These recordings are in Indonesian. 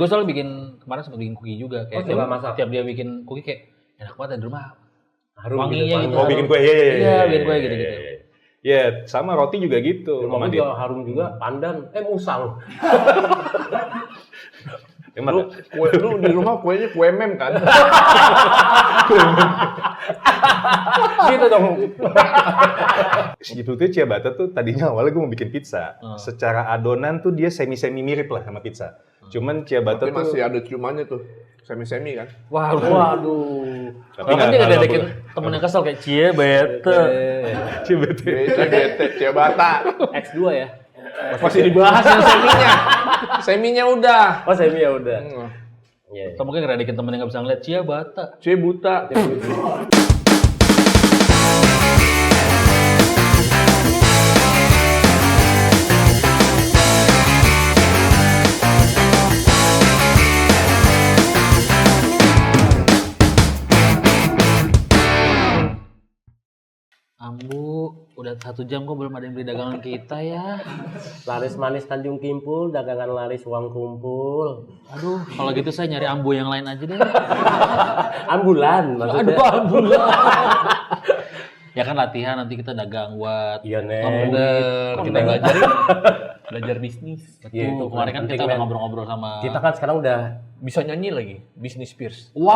gue soalnya kemarin sempat bikin cookie juga. Kayak tiap dia bikin cookie kayak enak banget di rumah. Wanginya gitu. Oh bikin kue, iya bikin kue gitu. Iya, sama roti juga gitu. Mama juga harum juga, pandan, musang. Emang Lu di rumah kuenya kue mem kan? Gitu dong. sebetulnya ciabatta tuh tadinya awalnya gue mau bikin pizza. Secara adonan tuh dia semi-semi mirip lah sama pizza. Cuman ciabatta Tapi tuh masih ada ciumannya tuh. Semi-semi kan? Waduh. tapi Kan dia ngedekin temen yang kesel kayak ciabatta. Ciabatta. X2 ya. Masih dibahas yang seminya. Seminya udah. Oh, semi ya udah. Iya. Atau mungkin ngedekin temen yang nggak bisa ngeliat ciabatta. Ciabuta. Ambu, udah 1 jam kok belum ada yang beli dagangan kita ya. Laris manis Tanjung Kimpul, dagangan laris uang kumpul. Aduh, kalau gitu saya nyari ambu yang lain aja deh. Ambulan maksudnya. Aduh, ambulan. Ya kan latihan nanti kita dagang buat. Iya, Neng. Bener, kita belajar bisnis. Betul. Iya, itu Kemarin kan penting, kita udah men. ngobrol-ngobrol sama. Kita kan sekarang udah Bisa nyanyi lagi. Business Spears. Wow.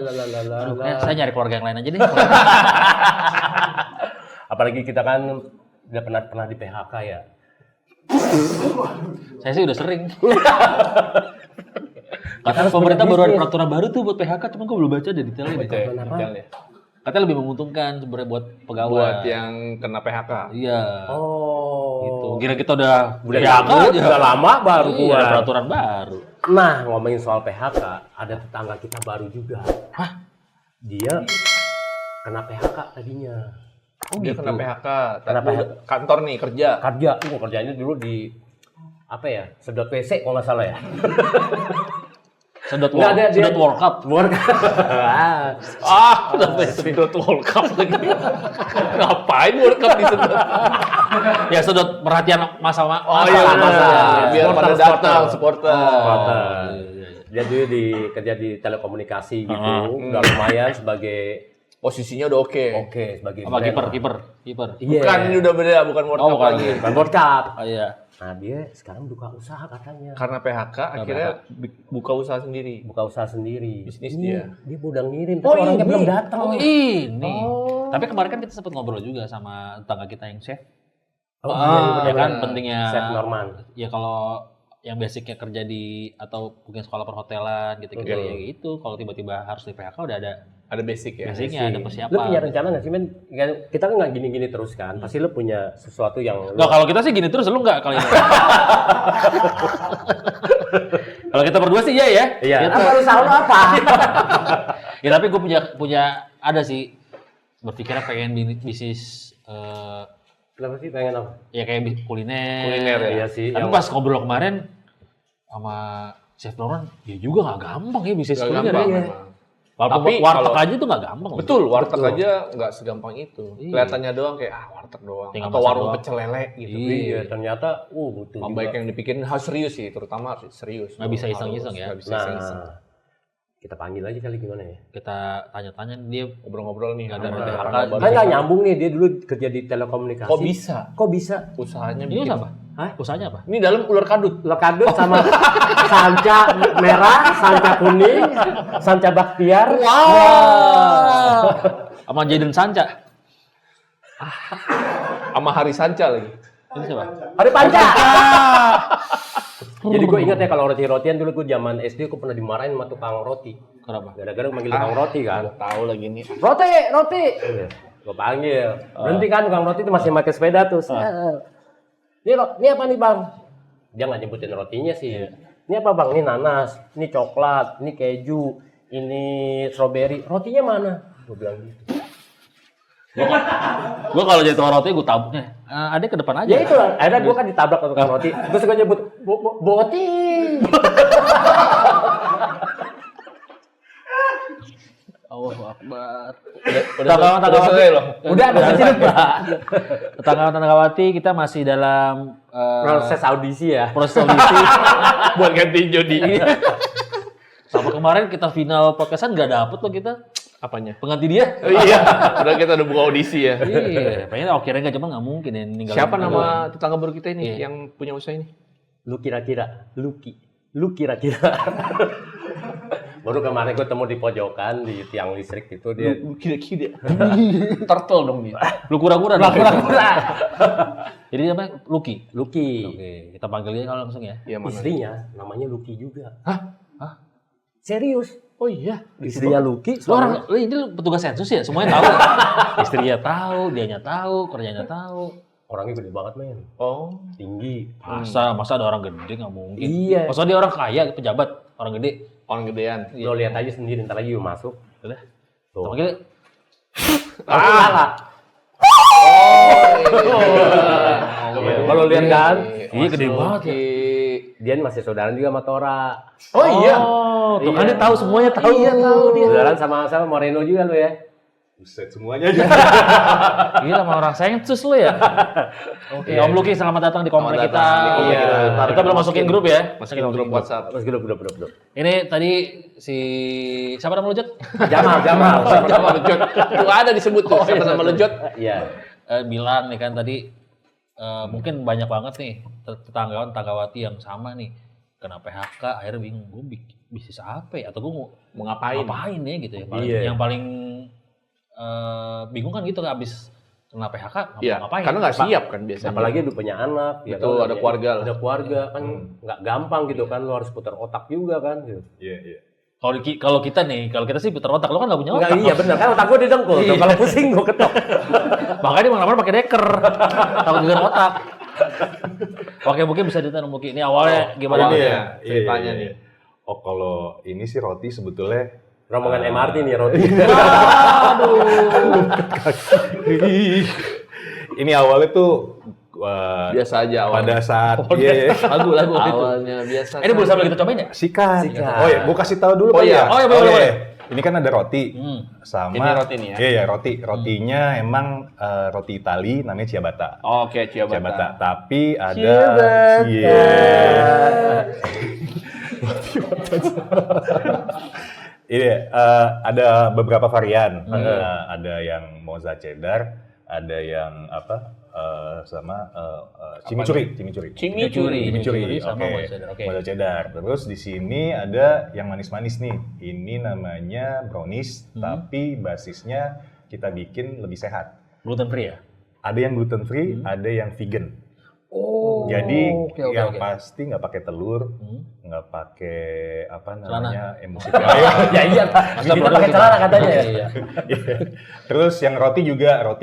lalalala. Aduh, saya nyari keluarga yang lain aja deh. Apalagi kita kan udah pernah di PHK ya. Saya sih udah sering. Kata pemerintah baru ada peraturan baru tuh buat PHK, cuman gue belum baca deh detailnya. Detailnya. Katanya lebih menguntungkan sebenarnya buat pegawai. Buat yang kena PHK. Iya. Oh. Gitu. Kira kita udah PHK aja. udah lama baru Iya, keluar. ada peraturan baru. Nah, ngomongin soal PHK, ada tetangga kita baru juga. Hah? Dia kena PHK tadinya. Oh, dia kena PHK. Kena Tapi PHK. kantor nih kerja. Kerjanya dulu di apa ya? Sedot WC kalau nggak salah ya. Sedot Nggak, dia- sedot World Cup. Sedot World Cup lagi. Ngapain World Cup disedot? Ya sedot perhatian masa. Oh iya, biar pada datang supporter. Dia dulu kerja di telekomunikasi gitu, udah lumayan sebagai Posisinya udah oke. sebagai Apa brand. kiper? Iya. Bukan, ini udah beda, bukan World Oh, Cup bukan. lagi. Bukan World Cup. Oh iya. Nah, dia sekarang buka usaha katanya. Karena PHK akhirnya buka usaha sendiri. Buka usaha sendiri. Bisnis dia. Dia udah ngirim, tapi orangnya belum datang. Oh ini. Tapi kemarin kan kita sempat ngobrol juga sama tetangga kita yang chef. Oh, Ya kan pentingnya. Chef Norman. Ya kalau yang basicnya kerja di atau mungkin sekolah perhotelan gitu-gitu ya gitu. Kalau tiba-tiba harus di PHK udah ada basic ya. basicnya, ada persiapan. Lu punya rencana nggak sih, Men? Kita kan nggak gini-gini terus kan. Pasti lu punya sesuatu yang... Nah, kalau kita sih gini terus, lu nggak kali ini. Kalau kita berdua sih iya ya. Iya. Kita- Apa usaha lu apa? Ya tapi gue punya ada sih berpikirnya pengen bisnis Kenapa sih pengen apa? ya kayak kuliner. Kuliner ya. Iya sih. Tapi pas ngobrol kemarin sama Chef Norman, ya juga nggak gampang ya bisnis Gak kuliner gampang ya. memang. Walaupun Tapi warteg kalau- aja tuh nggak gampang. loh. Betul, warteg aja nggak segampang itu. Iya. Kelihatannya doang kayak warteg doang. Tinggal Atau masak warung doang. pecel lele gitu. Iya, ternyata butuh Lebih juga. baik yang dipikirin harus serius sih, terutama harus serius. Nggak bisa iseng-iseng ya. Nggak bisa iseng-iseng. Nah, kita panggil aja kali gimana ya? Kita tanya-tanya dia Ngobrol-ngobrol nih. Nggak ada sama PHK. orang baru. Kan nggak nyambung nih, dia dulu kerja di telekomunikasi. Kok bisa? Kok bisa? Usahanya ini bikin. usaha apa? Hah? Usahanya apa? Ini dalam ular kadut. Lekadut sama sanca merah, sanca kuning, sanca baktiar. Wow. Sama Jaden Sanca. Sama Hari Sanca lagi. Ini siapa? Hari panca. Jadi gue ingat ya kalau roti-rotian dulu gue zaman SD gue pernah dimarahin sama tukang roti. Kenapa? Gara-gara manggil tukang roti kan. Tahu lagi nih. Roti. Gue panggil. Berhenti kan tukang roti itu masih pakai sepeda tuh. Ini apa nih bang? Dia nggak nyebutin rotinya sih. Ini apa bang? Ini nanas, ini coklat, ini keju, ini strawberry. Rotinya mana? Gue bilang gitu. Gue kalau jadi tukang roti gue tabuknya. Adek ke depan aja. Ya itu lah. Akhirnya gue kan ditabrak sama tukang roti. Terus gue nyebut boti. Allahu Akbar. Udah selesai loh. Udah ada sih lupa. Tetangga-tetanggawati kita masih dalam Proses audisi ya. proses audisi. Buat gantiin Jody. Sama kemarin kita final podcastan nggak dapet loh kita Apanya? pengganti dia. Oh, iya. Udah kita udah buka audisi ya. Iya, pengen akhirnya nggak cuma nggak mungkin ya ninggalin. Siapa nama tetangga baru kita ini yang punya usaha ini? Lu kira-kira, lu kira-kira. Baru kemarin gue temu di pojokan di tiang listrik itu dia. Lu kira-kira. Turtle dong dia. Lu kura-kura. Kura-kura. Jadi namanya Lucky. Lucky. Oke, kita panggil dia kalau langsung ya. Iya, mana? Istrinya namanya Lucky juga. Hah? Serius? Oh iya. Istrinya Lucky. Lu orang, lu ini lu petugas sensus ya, semuanya tahu. Istrinya tahu, dianya tahu, kerjanya tahu. Orangnya gede banget men. Oh. Tinggi. Masa ada orang gede nggak mungkin. Iya. Masa dia orang kaya, pejabat, orang gede. Orang gedean. Lo lihat aja sendiri ntar lagi yuk masuk. Udah. Tuh. Panggil. Lala. Kalau lihat kan, Iya gede banget ya. dia masih saudara juga sama Tora. Oh iya. Oh, tuh kan Iya. dia tahu semuanya tahu. Iya tahu dia. Saudara sama Moreno juga lo ya. Buset semuanya aja. Gila sama orang sensus lu ya. Oke, Om Lucky selamat datang di komplek Selamat kita. datang di komplek Iya. kita. Kita belum masukin grup ya. Masukin grup WhatsApp. Terus grup. Ini tadi si siapa nama lu, Jod? Jamal. Sama Lejot. Tuh ada disebut tuh. Siapa nama Lejot? Iya. Bilang nih kan tadi mungkin banyak banget nih tetanggawati yang sama nih kena PHK akhirnya bingung gue bisnis apa ya atau gue mau ngapain ya gitu ya. Yang paling bingung kan gitu abis kena PHK Iya. ngapain? Karena nggak siap kan biasanya. Apalagi udah punya anak. ya Betul, kan? ada keluarga lah. Ada keluarga kan nggak gampang gitu kan. Lo harus putar otak juga kan. Gitu. Iya. Kalau kita sih putar otak, lo kan nggak punya otak. Enggak, iya benar kan otak gue didengkul. Tuh, kalau pusing gue ketok. Makanya mana-mana pakai deker, takut geger otak. Oke, mungkin bisa ditanya mungkin ini awalnya gimana? Ini nih? ya, ceritanya iya. nih. Oh kalau ini sih roti sebetulnya Rombongan MRT nih roti. ini awalnya tuh Biasa aja awalnya. pada saat Lagu itu. Awalnya biasa. Ini boleh sambil kita cobain ya? sikat. Sikat. Oh ya, gua kasih tahu dulu Oh kali iya. ya. Oh iya, boleh. Ini kan ada roti sama Ini roti nih ya? Iya, roti. Rotinya emang roti Itali namanya ciabatta. Oke, ciabatta. Tapi ada Ciabatta. Iya. Ini ada beberapa varian. Ada yang mozza cheddar, ada yang sama chimichurri. Chimichurri sama Oke. mozza cheddar. Oke. Mozza cheddar. Terus di sini ada yang manis-manis nih. Ini namanya brownies, tapi basisnya kita bikin lebih sehat. Gluten free ya? Ada yang gluten free, ada yang vegan. Oh. Jadi oke. pasti nggak pakai telur, nggak pakai emosi. Ya iya Pak. Kita pakai celana katanya ya. Iya. Terus yang roti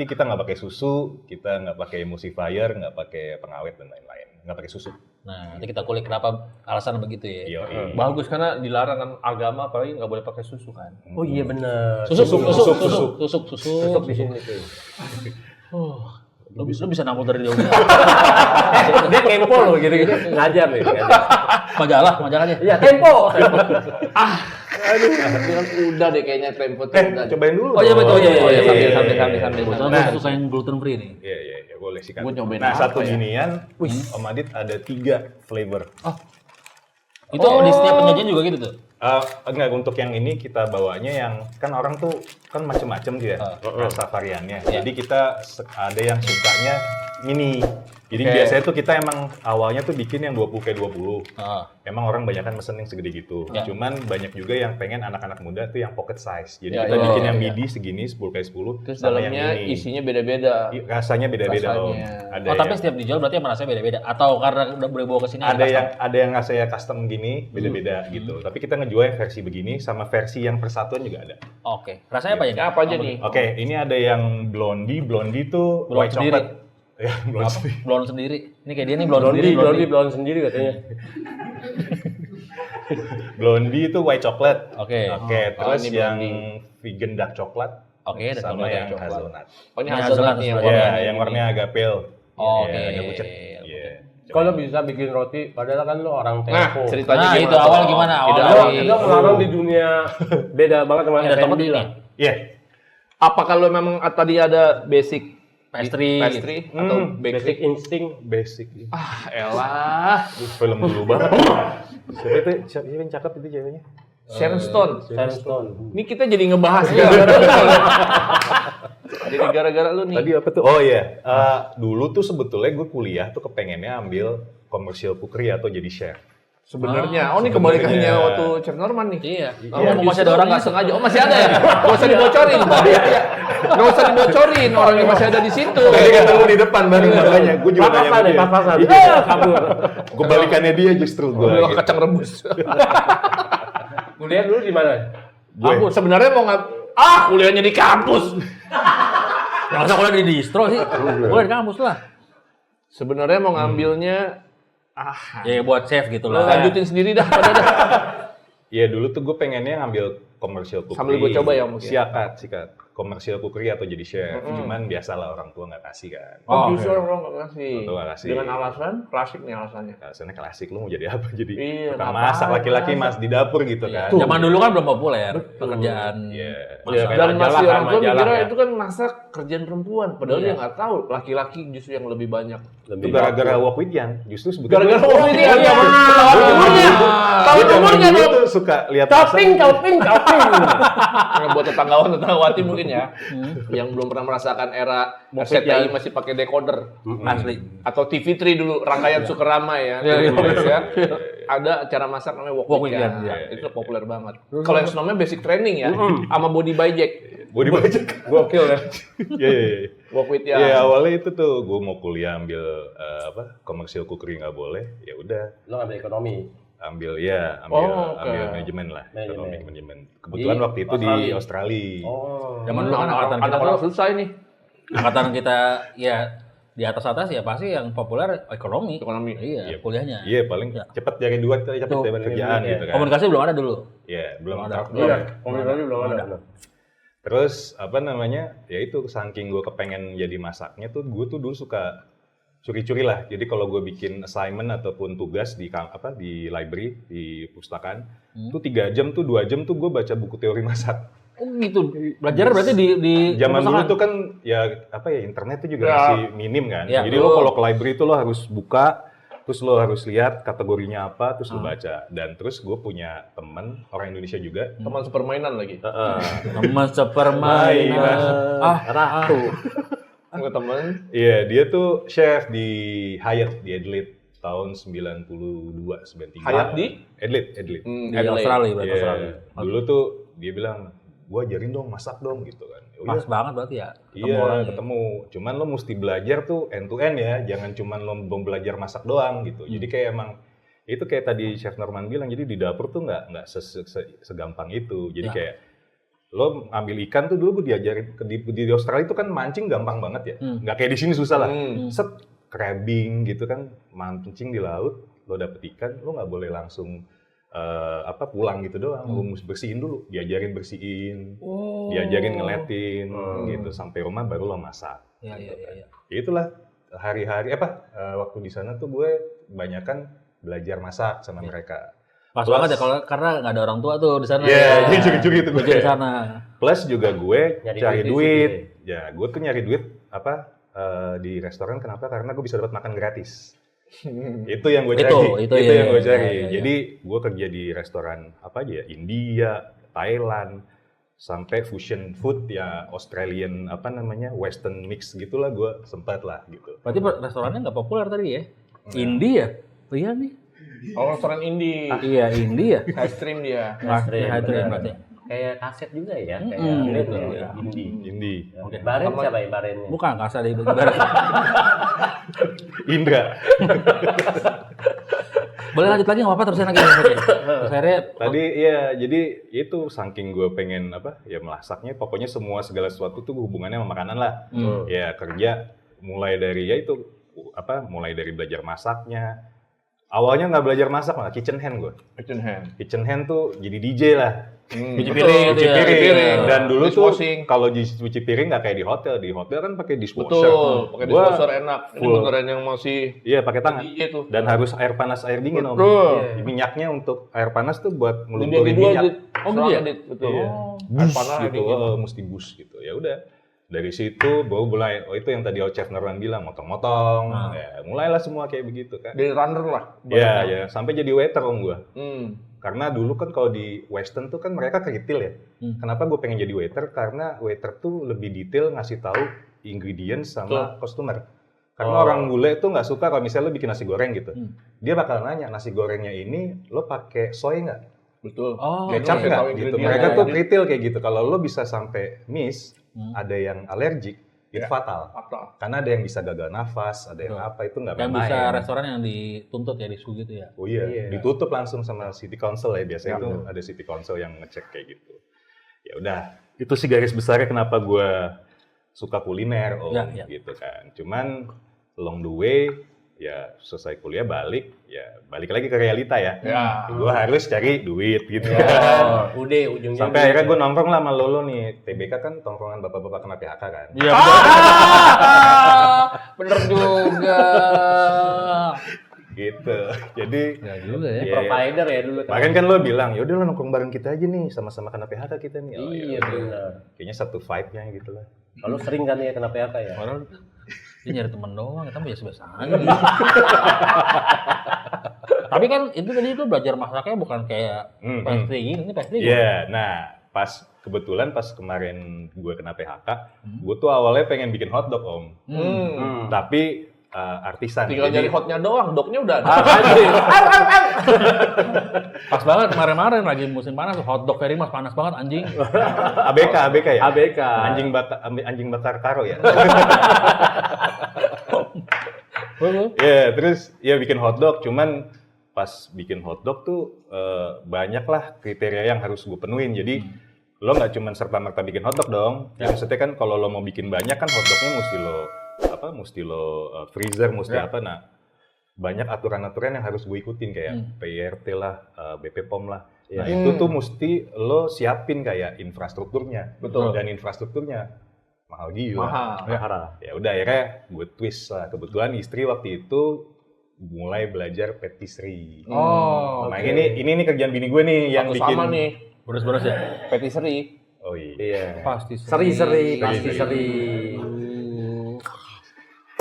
kita nggak pakai susu, kita nggak pakai emulsifier, nggak pakai pengawet dan lain-lain, nggak pakai susu. Nah, nanti kita kulik kenapa alasan begitu ya. Iya. Bagus karena dilarang kan agama apalagi nggak boleh pakai susu kan. Oh iya benar. Susuk Susuk di sini tuh. Lu bisa nampol dari jauh. Dia tempo loh gitu-gitu ngajar nih. Majalahnya. Iya tempo. Aduh, kan udah deh kayaknya tempo tuh udah. Cobain dulu. Oh iya betul ya. Sambil. Nah, suka yang gluten free nih. Iya, boleh sih kan. Gua nyobain Nah, apa satu ya? ginian, Om Adit ada 3 flavor. Itu di setiap penyajian juga gitu tuh. Enggak, untuk yang ini kita bawanya yang kan orang tuh kan macem-macem tuh ya rasa variannya. Jadi kita ada yang sukanya mini. Jadi biasanya tuh kita emang awalnya tuh bikin yang 20x20. Emang orang banyak kan mesen yang segede gitu. Cuman banyak juga yang pengen anak-anak muda tuh yang pocket size. Jadi kita bikin yang midi segini 10x10 Terus sama yang dalamnya mini. isinya beda-beda. Rasanya beda-beda Om. Rasanya. Ada Oh, tapi yang- setiap dijual berarti emang rasanya beda-beda atau karena udah boleh bawa ke sini ada yang rasanya custom gini beda-beda gitu. Tapi kita ngejual yang versi begini sama versi yang persatuan juga ada. Oke. Rasanya apa ya? Apa aja nih? Oke, ini ada yang blondie tuh Blonde white sendiri. chocolate. Ya, blonde sendiri. Blonde sendiri. Ini kayak dia nih blonde sendiri. Blondie sendiri katanya. Blondie itu white chocolate. Oke. Terus ini yang blondie. vegan dark chocolate. Oke, dan sama coklat. yang hazelnut. Oh ini Ini hazelnut nih yang hazelnut. Ya, warnanya yang ini. warnanya agak pale. Oh, Ya, oke. agak pucat. Iya. Kalau bisa bikin roti, padahal kan lo orang Nah, tempo. ceritanya Nah, gimana? itu awal gimana? Awal dari- Lo melarang di dunia beda banget sama Ini ada F&B tomat lah. nih. Iya. Apa kalau memang tadi ada basic Pastry. atau Basic bakery. instinct. Basic. Ah, elah. Film dulu banget. Siapa yang cakep itu ceweknya? Sharon Stone. Sharon Stone. Ini kita jadi ngebahas ya. Jadi gara-gara lu nih. Tadi apa tuh? Oh iya, dulu tuh sebetulnya gue kuliah tuh kepengennya ambil commercial cookery atau jadi chef. Sebenarnya, ini kebalikannya waktu Chef Norman nih. Iya. Iya. Masih ada orangnya nggak sengaja. Oh masih ada ya? Gak usah dibocorin. Gak usah dibocorin, orangnya masih ada di situ. Tadi ketemu di depan bareng makanya. Gue juga nanya sama dia. Pas-pasan. Kabur. Gue balikannya dia justru gue. Udah kacang rebus. Kuliah dulu di mana? Aku sebenarnya mau kuliahnya di kampus. Nggak usah kuliah di distro sih. Kuliah di kampus lah. Sebenarnya mau ngambilnya Ya buat chef gitu lo lah. lanjutin sendiri dah. Iya dulu tuh gue pengennya ngambil commercial cookery. Sambil gue coba ya mungkin. Sikat. Commercial cookery atau jadi chef. Cuman biasalah orang tua nggak kasih kan. Justru orang nggak ngasih. Orang tua nggak kasih. Dengan alasan klasik nih alasannya. Alasannya klasik, lu mau jadi apa? Jadi Iya, tukang ngapain, masak laki-laki mas di dapur gitu kan. Zaman dulu kan belum populer pekerjaan. Iya. Dan masih orang tua majalah mikirnya ya. itu kan masak kerjaan perempuan. Padahal dia nggak tahu laki-laki justru yang lebih banyak. Itu gara-gara Walk with Young. Justru sebetulnya Gara-gara ini ya. Tahu umurnya gue dong. tuh suka lihat Coping. Buat tetanggawati mungkin ya. Yang belum pernah merasakan era RCTI masih pakai decoder. Asli. Atau TV3 dulu, rangkaian Sukerama ya. Di Indonesia. Ada acara masak namanya Walk with Young. Itu populer banget. Kalau yang namanya basic training ya, sama body by Jack. Body budget. Gokil ya. Iya. Walk with Young. Iya awalnya itu tuh gue mau kuliah ambil commercial cookery nggak boleh. Ya udah Lo ngambil ekonomi. ambil manajemen lah, ekonomi manajemen. Kebetulan waktu itu di Australia. Zaman dulu kan angkatan kita Anak-anak susah ini. angkatan kita ya di atas ya pasti yang populer ekonomi. Iya, kuliahnya. Iya paling cepet cari duit, cepet dapat kerjaan gitu kan. Komunikasi belum ada dulu. Iya belum ada. ada. Komunikasi belum ada. Terus ya itu saking gue kepengen jadi masaknya tuh gue tuh dulu suka curi-curi lah. Jadi kalau gue bikin assignment ataupun tugas di library, di pustakaan, tuh 3 jam tuh 2 jam tuh gue baca buku teori masak. Oh gitu. Belajar berarti di Zaman dulu perpustakaan? tuh kan internet tuh juga masih minim kan. Ya, Jadi lo kalau ke library tuh lo harus buka, terus lo harus lihat kategorinya apa, terus lo baca. Dan terus gue punya temen orang Indonesia juga. Teman sepermainan lagi. Teman sepermainan. Ratu. Enggak teman. Iya, dia tuh chef di Hyatt di Adelaide tahun 92, 93. Hyatt di? Adelaide. Di Australia berarti. Iya. Australia. Dulu tuh dia bilang, gua ajarin dong, masak dong gitu kan. Ya udah. Pas banget berarti ya. Iya, ketemu. Cuman lo mesti belajar tuh end to end ya, jangan cuman lo mau belajar masak doang gitu. Jadi kayak emang itu kayak tadi Chef Norman bilang, jadi di dapur tuh nggak segampang itu. Jadi kayak lo ambil ikan tuh dulu gue diajarin di Australia itu kan mancing gampang banget ya, nggak kayak di sini susah lah. Set crabbing gitu kan, mancing di laut, lo dapet ikan, lo nggak boleh langsung pulang gitu doang, lo mesti bersihin dulu, diajarin bersihin, diajarin ngeletin gitu sampai rumah baru lo masak. Iya. Ya itulah hari-hari waktu di sana tuh gue kebanyakan belajar masak sama mereka. Pas banget ya karena nggak ada orang tua tuh di sana. Iya, jadi curi-curi itu gue. Di sana. Plus juga gue Nyari cari duit duit. di Ya, gue tuh nyari duit di restoran kenapa? Karena gue bisa dapat makan gratis. Itu yang gue cari. Itu yang gue iya, cari. iya. Jadi gue kerja di restoran apa aja ya, India, Thailand, sampai fusion food ya Australian Western mix gitulah gue sempat lah gitu. Berarti restorannya nggak populer tadi ya? India. Oh iya nih. Oh, restoran indie. Iya, India. High stream dia. Hydrin berarti. Kayak kaset juga ya, kayak gitu. indie. Indie. Baren siapa ya barennya? Bukan kasar di barat. Indra. Boleh lanjut lagi nggak apa-apa terusin lagi. Terus akhirnya Tadi ya jadi itu saking gue pengen melasaknya pokoknya segala sesuatu tuh hubungannya sama makanan lah. Ya kerja mulai dari mulai dari belajar masaknya. Awalnya nggak belajar masak malah kitchen hand gue. Kitchen hand tuh jadi DJ lah. cuci piring gitu ya. Piring. Dan dulu Dishwashing. tuh kalau cuci piring nggak kayak di hotel. Di hotel kan pakai dishwasher. Betul, pakai dishwasher enak. Ini full. beneran yang masih Iya pakai tangan. DJ tuh. Dan harus air panas air dingin om. Betul. Minyaknya untuk air panas tuh buat Dibagi ngelunturin dua, minyak. Dit. Oh, gitu ya? Betul. Iya. Air Bus panas gitu, dingin. mesti bus gitu. Ya udah. Dari situ baru mulai, itu yang tadi Chef Norman bilang, motong-motong, ya, mulailah semua kayak begitu kan. Jadi runner lah. Ya, sampai jadi waiter gua. Karena Karena dulu kan kalau di Western tuh kan mereka keritil ya. Kenapa gue pengen jadi waiter? Karena waiter tuh lebih detail ngasih tahu ingredients sama customer. Karena orang bule tuh nggak suka kalau misalnya lo bikin nasi goreng gitu. Dia bakal nanya, nasi gorengnya ini lo pakai soy nggak? betul. Kecap Jadi, nggak? tahu Gitu. ingredient. Mereka tuh detail kayak gitu. Kalau lo bisa sampai miss, ada yang alergik, itu fatal. Fatal. Karena ada yang bisa gagal nafas, ada yang apa, itu nggak Yang main. bisa restoran yang dituntut ya, disu gitu ya. Oh iya, ditutup langsung sama City Council ya, biasanya itu ada City Council yang ngecek kayak gitu. Ya udah, itu sih garis besarnya kenapa gue suka kuliner, gitu kan. Cuman along the way, ya selesai kuliah balik lagi ke realita ya. Gue harus cari duit gitu. Udah ujungnya. Sampai akhirnya gue nongkrong lah sama Lolo nih. TBK kan tongkrongan bapak-bapak kena PHK kan. Iya, bener juga. Gitu. Jadi Ya juga ya. Provider ya dulu. kemarin kan lo bilang, yaudah lo nongkrong bareng kita aja nih, sama-sama kena PHK kita nih. Oh, Iya yaudah. benar. Kayaknya satu vibe-nya gitu lah. Kalau sering kan ya kena PHK ya. Padahal dia nyari temen doang, kita biasa-biasa aja. Tapi kan itu tadi itu belajar masaknya bukan kayak pastry gini, ini pastry. Iya, nah kebetulan pas kemarin gue kena PHK, gue tuh awalnya pengen bikin hotdog om. Tapi artisan. Tinggal Jadi- nyari hotnya doang, dognya udah ada. Pas banget kemarin-kemarin lagi musim panas, hotdog very mas panas banget anjing. ABK ya? ABK. Anjing bakar karo ya? Ya, terus ya bikin hotdog, cuman pas bikin hotdog tuh banyak lah kriteria yang harus gue penuhin. Jadi lo nggak cuma serta-merta bikin hotdog dong. Ya. Maksudnya kan kalau lo mau bikin banyak kan hotdognya mesti lo freezer, mesti apa. Nah, banyak aturan-aturan yang harus gue ikutin kayak PIRT lah, BP POM lah. Nah, itu tuh mesti lo siapin kayak infrastrukturnya. Betul. Dan infrastrukturnya mahal gila. Mahal. Ya udah akhirnya gue twist lah. Kebetulan istri waktu itu mulai belajar patisserie. Nah, ini kerjaan bini gue nih yang Satu bikin. sama nih, Beres-beres ya. patisserie. Oh iya. Iya. Pasti Seri-seri, pasti seri.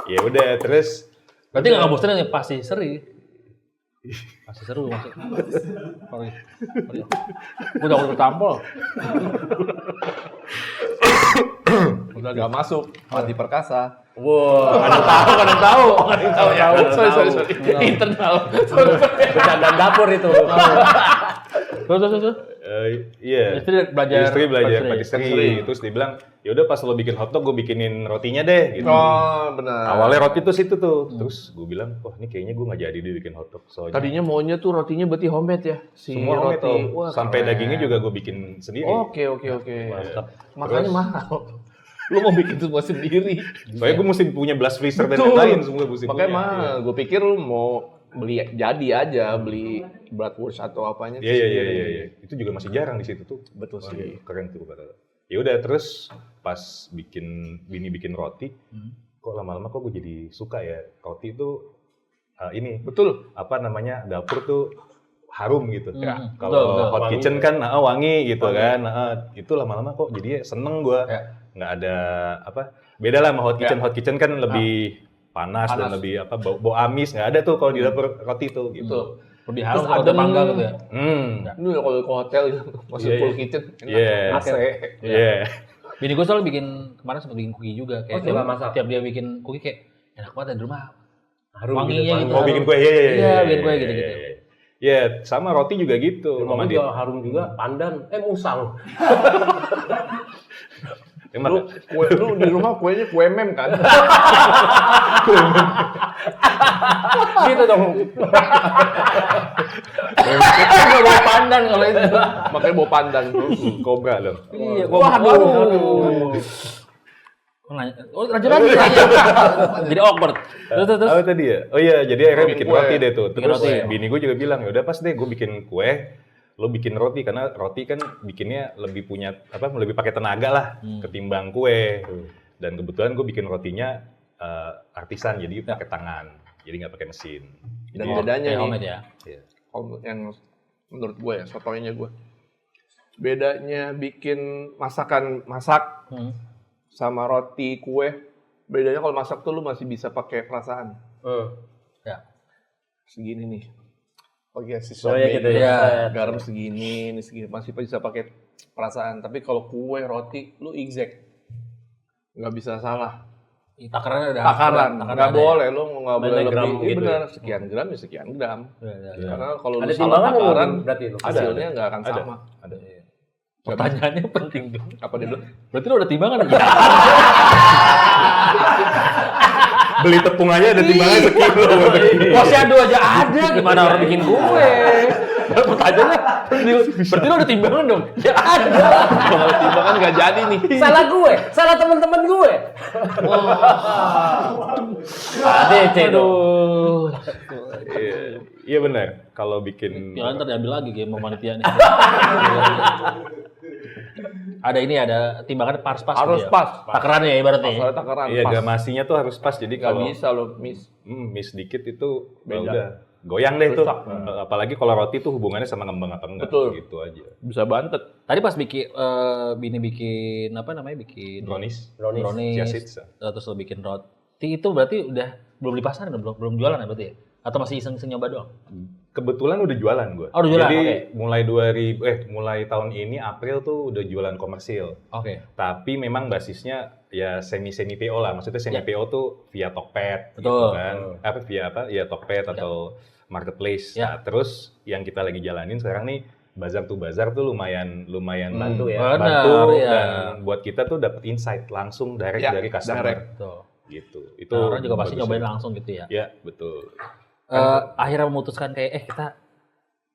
Ya udah terus Berarti nggak bosan ya pasti seri. Pasti seru masuk. Udah tampol. Udah gak masuk, mati perkasa. Wow. Ada yang tahu. Sorry. Internal. Bercandaan dapur itu. Terus. iya. Istri belajar patisserie. Terus dia bilang, yaudah pas lo bikin hotdog gue bikinin rotinya deh. Gitu. Oh, benar. Awalnya roti tuh situ tuh. Terus gue bilang, wah ini kayaknya gue nggak jadi deh bikin hotdog. Soalnya Tadinya maunya tuh rotinya berarti homemade ya? Si semua homemade, roti. Om. Wah, Sampai keren. dagingnya juga gue bikin sendiri. Oke. Mantap. Makanya mahal. Lu mau bikin semua sendiri. Soalnya gue mesti punya blast freezer dan lain-lain semua mesti Makanya punya. mahal. Gue pikir lu mau beli jadi aja, beli bratwurst atau apanya. Iya. Itu juga masih jarang di situ tuh. Betul Wah, sih. keren tuh kata. Ya udah terus pas bini bikin roti, kok lama-lama kok gue jadi suka ya roti itu ini Betul. apa namanya dapur tuh harum gitu. betul. Kalau hot Wangi. kitchen kan wangi gitu kan. Itu lama-lama kok jadi seneng gue. Nggak ada apa beda lah sama hot kitchen. Hot kitchen kan lebih panas dan lebih apa bau amis, nggak ada tuh kalau di dapur roti tuh gitu. Betul. Lebih halus Terus kalau adem. bangga gitu ya. Ini kalau ke hotel masuk Iya, full iya. kitchen, Iya. AC. Iya. Bini gue selalu kemarin sempat bikin cookie juga. Kayak coba masak. tiap dia bikin cookie kayak enak banget ya di rumah. Harum Wanginya gitu. Mau bikin kue, iya. bikin kue gitu-gitu. Iya, sama roti juga gitu. Mama juga harum juga, pandan, musang. Emang Lu di rumah kuenya kue mem kan? Gitu dong. Gue bawa pandan kalau itu. Makanya bawa pandan. kobra loh. Iya, Waduh. Lanjut lagi. Jadi awkward. Terus. Apa tadi ya? Oh iya, jadi akhirnya Bikin bikin kue. roti deh tuh. Bikin Terus roti. bini gue juga bilang, ya udah pas deh gue bikin kue, lo bikin roti karena roti kan bikinnya lebih punya lebih pakai tenaga lah ketimbang kue. Dan kebetulan gue bikin rotinya artisan, jadi pakai tangan, jadi nggak pakai mesin. Dan Oh, bedanya kayak nih, homemade ya. kalau yang menurut gue ya, sotoynya gue. Bedanya bikin masak sama roti kue, bedanya kalau masak tuh lu masih bisa pakai perasaan. Ya. Segini nih. Oke, si Oh ya gitu ya. garam segini, ini segini, masih bisa pakai perasaan. Tapi kalau kue, roti, lu exact. Nggak bisa salah. Takarannya udah. Takaran, nggak ada boleh, lu nggak boleh Banyak lebih. gram Iya gitu benar, sekian gram ya sekian gram. Ya. Karena kalau lu Ada salah timbangan takaran, berarti lu? hasilnya nggak akan Ada. sama. Ada. Pertanyaannya penting dong. Apa dia bilang? Berarti lo udah timbangan ya? Beli tepung aja ada timbangannya sekilo. Posyandu aja ada, gimana orang bikin kue? Pertanyaannya, berarti lo udah timbangan dong? Ya ada. Kalau timbangan nggak jadi nih. Salah gue, salah teman-teman gue. ADC dong. Iya benar. Kalau bikin Yang ntar diambil lagi game sama panitia nih. Ada ini, ada timbangan pas-pas. Harus gitu ya? pas. Takarannya ya ibaratnya. Masalah takaran iya pas. gramasinya tuh harus pas. Jadi Nggak kalau bisa lo miss. miss dikit itu Beda. udah goyang deh tuh. Rusak. Apalagi kalau roti tuh hubungannya sama ngembang apa enggak. Betul. Gitu aja. Bisa bantet. Tadi pas bikin apa namanya, bikin Brownies. brownies, Chia seeds. terus lo bikin roti, itu berarti udah belum di pasaran, belum jualan ya berarti ya? Atau masih iseng-iseng nyoba doang? Kebetulan udah jualan gue. Oh, udah jualan, Jadi oke. mulai tahun ini April tuh udah jualan komersil. Oke. Tapi memang basisnya ya semi PO lah. Maksudnya semi PO tuh via Tokped gitu Betul. kan. Via apa? Ya Tokped atau marketplace. Ya. Nah, terus yang kita lagi jalanin sekarang nih bazar tuh lumayan Bantu ya. bantu Benar, ya. dan buat kita tuh dapat insight langsung direct Ya, dari customer direct. Tuh. gitu. Itu orang juga pasti bagusnya. nyobain langsung gitu ya. Ya, betul. Akhirnya memutuskan kayak kita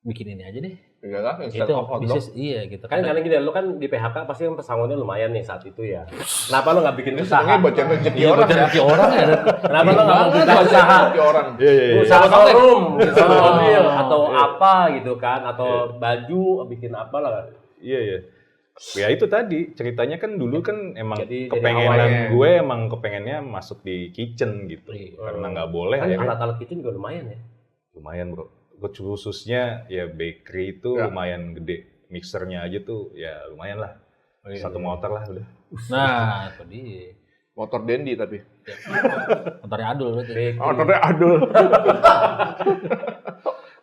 bikin ini aja deh. Enggak kan? Itu bisnis iya gitu. Kan karena gini, lu kan di PHK pasti kan pesangonnya lumayan nih saat itu ya. Kenapa lu nggak bikin usaha? Senengnya buat rezeki Iya, orang buat ya. rezeki orang ya. Kenapa lu nggak mau buka usaha? Rezeki orang. Iya, iya, iya. Usaha showroom, usaha mobil, atau Iya. apa gitu kan, atau baju, bikin apa lah. Iya, iya. Ya itu tadi ceritanya kan dulu kan emang Jadi kepengenan awalnya. gue emang kepengennya masuk di kitchen gitu. Karena nggak boleh Kan akhirnya alat-alat kitchen juga lumayan ya. lumayan bro. Khususnya ya bakery itu Ya. lumayan gede. Mixernya aja tuh ya lumayan lah. Satu motor lah udah. Nah, itu dia. Motor Dendi tapi. Motornya adul berarti. Motornya adul.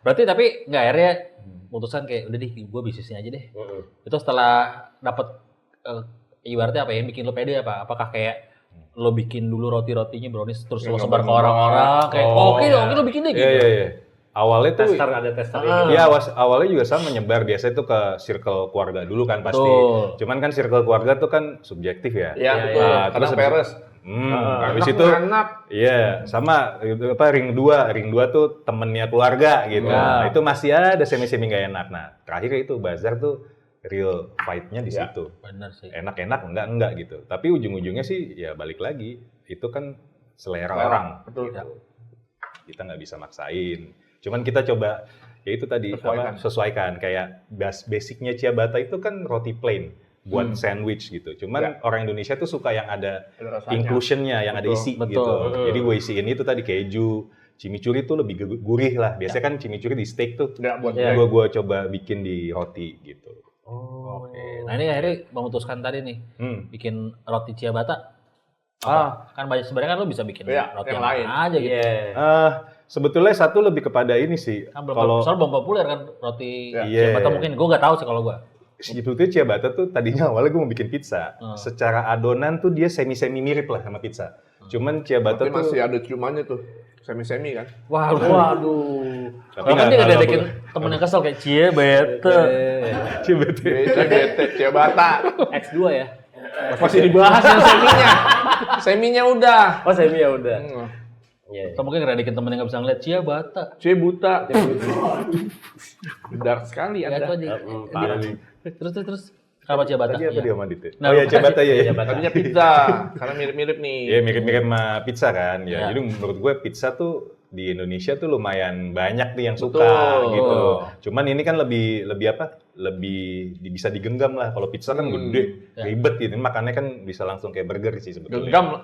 Berarti tapi nggak akhirnya putusan kayak udah deh gue bisnisnya aja deh. Itu setelah dapat ibaratnya apa yang bikin lo pede apa? Apakah kayak lo bikin dulu roti-rotinya brownies terus lo sebar ke orang-orang kayak oke lo bikin deh gitu. Iya iya iya. Awalnya tuh Tester ada tester ini. iya awalnya juga sama menyebar biasanya tuh ke circle keluarga dulu kan pasti. Betul. Cuman kan circle keluarga tuh kan subjektif ya. Iya, betul. Nah, Kadang terus peres. habis itu enak. iya, sama apa ring 2 tuh temennya keluarga gitu. Nah, itu masih ada semi-semi nggak enak. Nah, terakhir itu bazar tuh real fight-nya di situ. Benar sih. Enak-enak enggak gitu. Tapi ujung-ujungnya sih ya balik lagi. Itu kan selera orang. Betul. Gitu. Kita nggak bisa maksain. Cuman kita coba ya itu tadi sesuaikan kayak basicnya ciabatta itu kan roti plain buat sandwich gitu. Cuman orang Indonesia tuh suka yang ada inclusion-nya, yang ada isi Betul. gitu. Jadi gue isiin itu tadi keju, chimichurri tuh lebih gurih lah. Biasanya kan chimichurri di steak tuh. Ya, buat Gue coba bikin di roti gitu. Oke. Nah ini akhirnya memutuskan tadi nih bikin roti ciabatta. Kan banyak sebenarnya kan lo bisa bikin roti yang yang lain aja gitu. Sebetulnya satu lebih kepada ini sih. Kan Kalau belum populer kan roti Iya. ciabatta mungkin gue nggak tahu sih kalau gue. sebetulnya ciabatta tuh tadinya awalnya gue mau bikin pizza. Secara adonan tuh dia semi-semi mirip lah sama pizza. Cuman ciabatta tapi tuh masih ada ciumannya tuh. Semi-semi kan. Waduh. tapi Kan dia ngededekin temen yang kesel kayak ciabatta. ciabatta. Bete, ciabatta. X2 ya. Masih dibahas yang seminya. Seminya udah. Oh, semi ya udah. Iya. Atau mungkin ngededekin temen yang nggak bisa ngeliat ciabatta. Buta. Dark sekali Ya itu Anda. aja. Parah nih. Terus. Kenapa ciabatta? Tadi apa Iya. dia sama Dit? Nah, Oh ya ciabatta ya. Tadinya pizza. Karena mirip-mirip nih. Ya mirip-mirip sama pizza kan. Ya, Ya. jadi menurut gue pizza tuh di Indonesia tuh lumayan banyak nih yang suka Betul. gitu. Cuman ini kan lebih apa? Lebih bisa digenggam lah. Kalau pizza kan gede, ribet gitu. Makanya kan bisa langsung kayak burger sih sebetulnya. Genggam lah.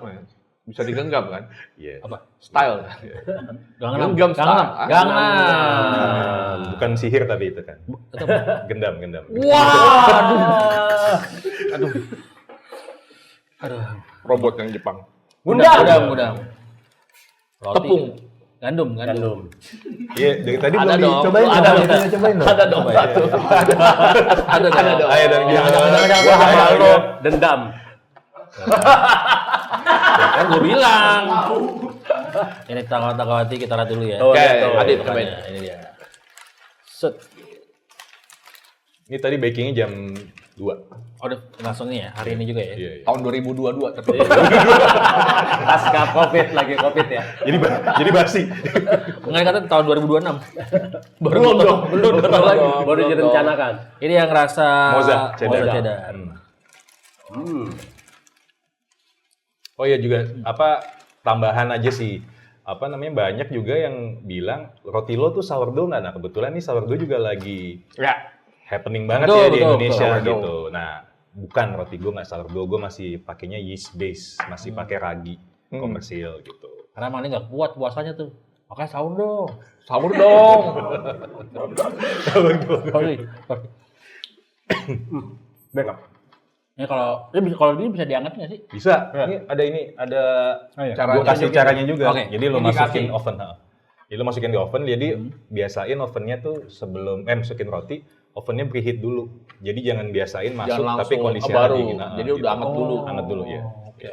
Bisa digenggam kan? Iya. Apa? Style. Gangnam. Genggam style. Gangnam. Bukan sihir tapi itu kan. Itu apa? Gendam. Wah, aduh. Aduh. Robot yang Jepang. Gudang. Roti. Tepung. Gandum. Iya, dari tadi Ada belum dong. dicobain. Ada dong. Cobain dong. Ada dong satu. Ada dong. Ayo dong. Gua sama lo dendam. Kan gue bilang. Ini Tanggawati kita lihat dulu ya. Oh, Oke, gitu. Adit Bukannya, cobain. ini dia. Set. Ini tadi bakingnya jam 2. Oh, udah langsung nih ya, hari ini juga ya. Iya. Tahun 2022 terus. Pasca Covid lagi Covid ya. Jadi basi. Enggak kata tahun 2026. Belum dong. Belum lagi. Baru direncanakan. Ini yang rasa Moza cheddar. cheddar. Oh iya juga tambahan aja sih. Banyak juga yang bilang roti lo tuh sourdough nggak? Nah kebetulan nih sourdough juga lagi happening banget Betul, ya di betul, Indonesia betul. gitu. Nah bukan roti gue nggak sourdough, gue masih pakainya yeast base, masih pakai ragi komersil gitu. Karena emang ini nggak kuat puasanya tuh. Makanya sahur dong. Sahur dong. Sorry. Bengap. Ini kalau ini bisa diangkat nggak sih? Bisa. Ini ada Caranya gue kasih juga. caranya juga. Oke. Jadi lo Indikasi. masukin oven. Jadi lo masukin di oven. Jadi biasain ovennya tuh sebelum masukin roti, ovennya preheat dulu. Jadi jangan biasain masuk Jangan tapi langsung kondisinya baru. dingin. Jadi udah anget dulu. Anget dulu ya. Oke.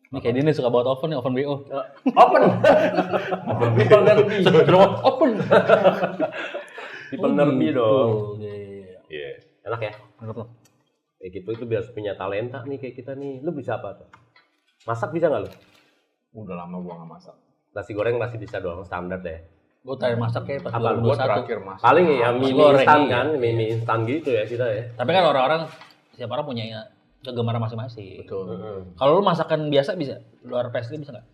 Ini kayak dia suka bawa oven nih, oven BO. Open. People nerbi. Open. People nerbi dong. Iya. Enak ya? Mantap loh. Kayak gitu itu biar punya talenta nih kayak kita nih. Lu bisa apa tuh? Masak bisa nggak lu? Udah lama gua nggak masak. Nasi goreng masih bisa doang standar deh. Gue terakhir masak kayak pas Apa, 2021. Gua terakhir masak. Paling ya mie goreng, instan iya. kan, mie instan gitu ya kita ya. Tapi kan orang-orang setiap orang punya kegemaran masing-masing. Betul. Kalau lu masakan biasa bisa, luar pastry bisa nggak?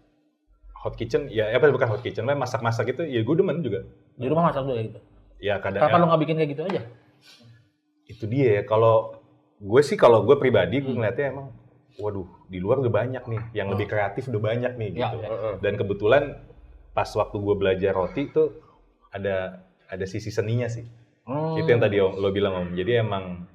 Hot kitchen, ya bukan hot kitchen, masak-masak itu, ya gue demen juga. Di rumah masak dulu ya gitu. Ya kadang. Kenapa lu nggak bikin kayak gitu aja? Itu dia ya, kalau gue pribadi, gue ngeliatnya emang, waduh, di luar udah banyak nih, yang lebih kreatif udah banyak nih Ya, gitu. ya. Dan kebetulan pas waktu gue belajar roti tuh ada sisi seninya sih. Itu yang tadi lo bilang Om. Jadi emang